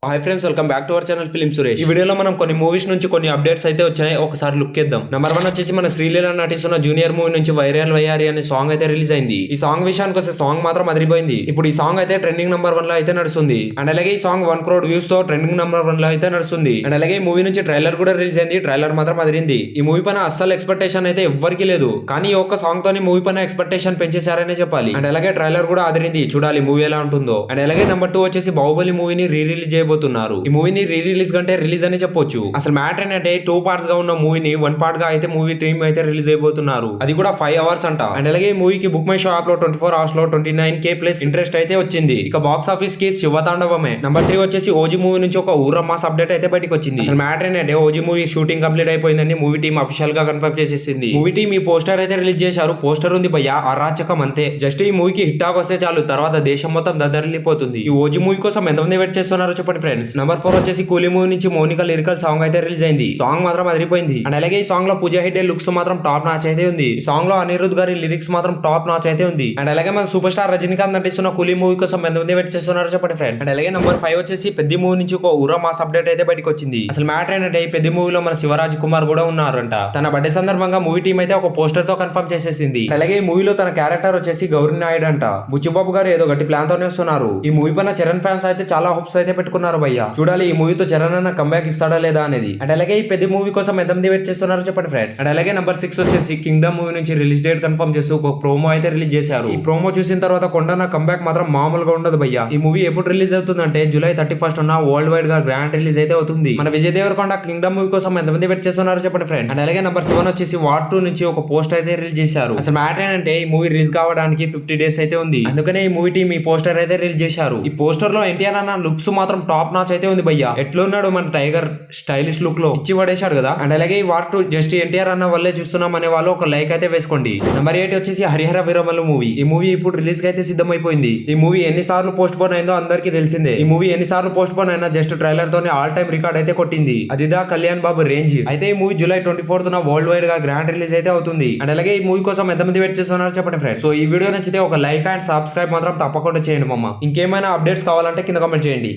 Hi friends, welcome back to our channel film Suresh. ఈ వీడియోలో మనం కొన్ని మూవీస్ నుంచి కొన్ని అప్డేట్స్ అయితే వచ్చాయి, ఒకసారి లుక్ ఇద్దాం. నెంబర్ 1 వచ్చేసి మన శ్రీలీల నటిస్తున్న జూనియర్ మూవీ నుంచి వైరల్ వయ్యారి అనే సాంగ్ అయితే రిలీజ్ అయింది. ఈ సాంగ్ విషయానికి వస్తే సాంగ్ మాత్రం అదిరిపోయింది. ఇప్పుడు ఈ సాంగ్ అయితే ట్రెండింగ్ నెంబర్ 1 లో అయితే నడుస్తుంది. అండ్ అలాగే ఈ సాంగ్ 1 crore వ్యూస్ తో ట్రెండింగ్ నెంబర్ 1 లో అయితే నడుస్తుంది. అండ్ అలాగే ఈ మూవీ నుంచి ట్రైలర్ కూడా రిలీజ్ అయింది. ట్రైలర్ మాత్రం అదిరింది. ఈ మూవీ పైన అస్సలు ఎక్స్పెక్టేషన్ అయితే ఎవ్వరికి లేదు, కానీ ఈ ఒక్క సాంగ్ తోని మూవీ పైన ఎక్స్పెక్టేషన్ పెంచేశారనే చెప్పాలి. అండ్ అలాగే ట్రైలర్ కూడా అదిరింది, చూడాలి మూవీ ఎలా ఉంటుందో. అండ్ అలాగే నెంబర్ 2 వచ్చేసి బాహుబలి మూవీని రీ రిలీజ్ చేయబోతున్నారు. ఈ మూవీని రీ రిలీజ్ కంటే రిలీజ్ అని చెప్పొచ్చు. అసలు మ్యాటర్ ఏంటంటే 2 parts గా ఉన్న మూవీని 1 part గా అయితే మూవీ టీమ్ అయితే రిలీజ్ అయిపోతున్నారు. అది కూడా 5 hours అంట. అండ్ అలాగే ఈ మూవీకి బుక్ మై షో యాప్ లో 24 hours లో 29K ప్లస్ ఇంట్రెస్ట్ అయితే వచ్చింది. ఇక బాక్స్ ఆఫీస్ కి శివతాండవమే. నెంబర్ 3 వచ్చేసి ఓజీ మూవీ నుంచి ఒక ఊర మాస్ అప్డేట్ అయితే బయటకు వచ్చింది. అసలు మ్యాటర్ ఏంటంటే ఓజీ మూవీ షూటింగ్ కంప్లీట్ అయిపోయిందని మూవీ టీమ్ అఫీషియల్ గా కన్ఫర్మ్ చేసేసింది. మూవీ టీమ్ ఈ పోస్టర్ అయితే రిలీజ్ చేశారు. పోస్టర్ ఉంది భయ్యా, అరాచకం అంతే. జస్ట్ ఈ మూవీకి హిట్ టాక్ వస్తే చాలు, తర్వాత దేశం మొత్తం దద్దరిల్లిపోతుంది. ఈ ఓజీ మూవీ కోసం ఎంతమంది వెయిట్ చేస్తున్నారో చెప్పండి ఫ్రెండ్స్. నెంబర్ 4 వచ్చేసి కూలీ మూవీ నుంచి మోనికా లిరికల్ సాంగ్ అయితే రిలీజ్ అయింది. సాంగ్ మాత్రం అదిరిపోయింది. అండ్ అలాగే ఈ సాంగ్ లో పూజా హెగ్డే లుక్స్ మాత్రం టాప్ నాచ్ అయితే ఉంది. ఈ సాంగ్ లో అనిరుద్ గారి లిరిక్స్ మాత్రం టాప్ నాచ్ అయితే ఉంది. అండ్ అలాగే మన సూపర్ స్టార్ రజనీకాంత్ నటిస్తున్న కూలీ మూవీ కోసం ఎంతమంది వెయిట్ చేస్తున్నారో చెప్పండి ఫ్రెండ్స్. అండ్ అలాగే నెంబర్ 5 వచ్చేసి పెద్ద మూవీ నుంచి ఒక ఊర మాస్ అప్డేట్ అయితే బయటకు వచ్చింది. అసలు మ్యాటర్ ఏంటంటే ఈ పెద్ద మూవీలో మన శివరాజ్ కుమార్ కూడా ఉన్నారంట. తన బర్త్డే సందర్భంగా మూవీ టీం అయితే ఒక పోస్టర్ తో కన్ఫర్మ్ చేసేసింది. అలాగే ఈ మూవీలో తన క్యారెక్టర్ వచ్చేసి గౌరీ నాయుడు అంట. బుచ్చిబాబు గారు ఏదో గట్టి ప్లాన్ తోనే వస్తున్నారు. ఈ మూవీ పైన చరణ్ ఫ్యాన్స్ అయితే చాలా హోప్స్ అయితే పెట్టుకున్నారు భయ్య. చూడాలి ఈ మూవీతో చరణ్ అన్న కంబ్యాక్ ఇస్తాడా లేదా అనేది. అండ్ అలాగే ఈ పెద్ద మూవీ కోసం ఎంతమంది వెయిట్ చేస్తున్నారో చెప్పండి ఫ్రెండ్స్. అండ్ అలాగే నెంబర్ 6 వచ్చేసి కింగ్డమ్ మూవీ నుంచి రిలీజ్ డేట్ కన్ఫర్మ్ చేస్తూ ఒక ప్రోమో అయితే రిలీజ్ చేశారు. ఈ ప్రోమో చూసిన తర్వాత కొండన్న కంబ్యాక్ మాత్రం మామూలుగా ఉండదు భయ్య. ఈ మూవీ ఎప్పుడు రిలీజ్ అవుతుందంటే జూలై 31st వరల్డ్ వైడ్ గా గ్రాండ్ రిలీజ్ అయితే అవుతుంది. మన విజయ్ దేవరకొండ కింగ్డమ్ మూవీ కోసం ఎంతమంది వెయిట్ చేస్తున్నారో చెప్పండి ఫ్రెండ్స్. అండ్ అలాగే నెంబర్ 7 వచ్చేసి వార్ 2 నుంచి ఒక పోస్టర్ అయితే రిలీజ్ చేశారు. అసలు మ్యాటర్ ఏంటంటే ఈ మూవీ రిలీజ్ కావడానికి 50 days అయితే ఉంది. అందుకనే ఈ మూవీ టీమ్ ఈ పోస్టర్ అయితే రిలీజ్ చేశారు. ఈ పోస్టర్ లో ఎన్టీఆర్ అన్న లుక్స్ మాత్రం టాప్ నాచ్ అయితే ఉంది భయ్య. ఎట్లున్నాడు మన టైగర్ స్టైలిష్ లుక్ లో ఇచ్చి పడేశాడు కదా. అండ్ అలాగే ఈ వార్ 2 జస్ట్ ఎన్టీఆర్ అన్న వల్లే చూస్తున్నాం అనే వాళ్ళు ఒక లైక్ అయితే వేసుకోండి. నెంబర్ 8 వచ్చేసి హరిహర వీరమల్లు మూవీ. ఈ మూవీ ఇప్పుడు రిలీజ్ కి అయితే సిద్ధమైపోయింది. ఈ మూవీ ఎన్నిసార్లు పోస్ట్ పోన్ అయిందో అందరికీ తెలిసిందే. ఈ మూవీ ఎన్నిసార్లు పోస్ట్ పోన్ అయినా జస్ట్ ట్రైలర్ తోనే ఆల్ టైమ్ రికార్డ్ అయితే కొట్టింది. అదిదా కళ్యాణ్ బాబు రేంజ్. అయితే ఈ movie July 24th world wide గా గ్రాండ్ రిలీజ్ అయితే అవుతుంది. అండ్ అలాగే ఈ మూవీ కోసం ఎంతమంది వెయిట్ చేస్తున్నారో చెప్పండి ఫ్రెండ్స్. సో ఈ వీడియో నచ్చితే ఒక లైక్ అండ్ సబ్స్క్రైబ్ మాత్రం తప్పకుండా చేయండి మమ్మ. ఇంకేమైనా అప్డేట్స్ కావాలంటే కింద కామెంట్ చేయండి.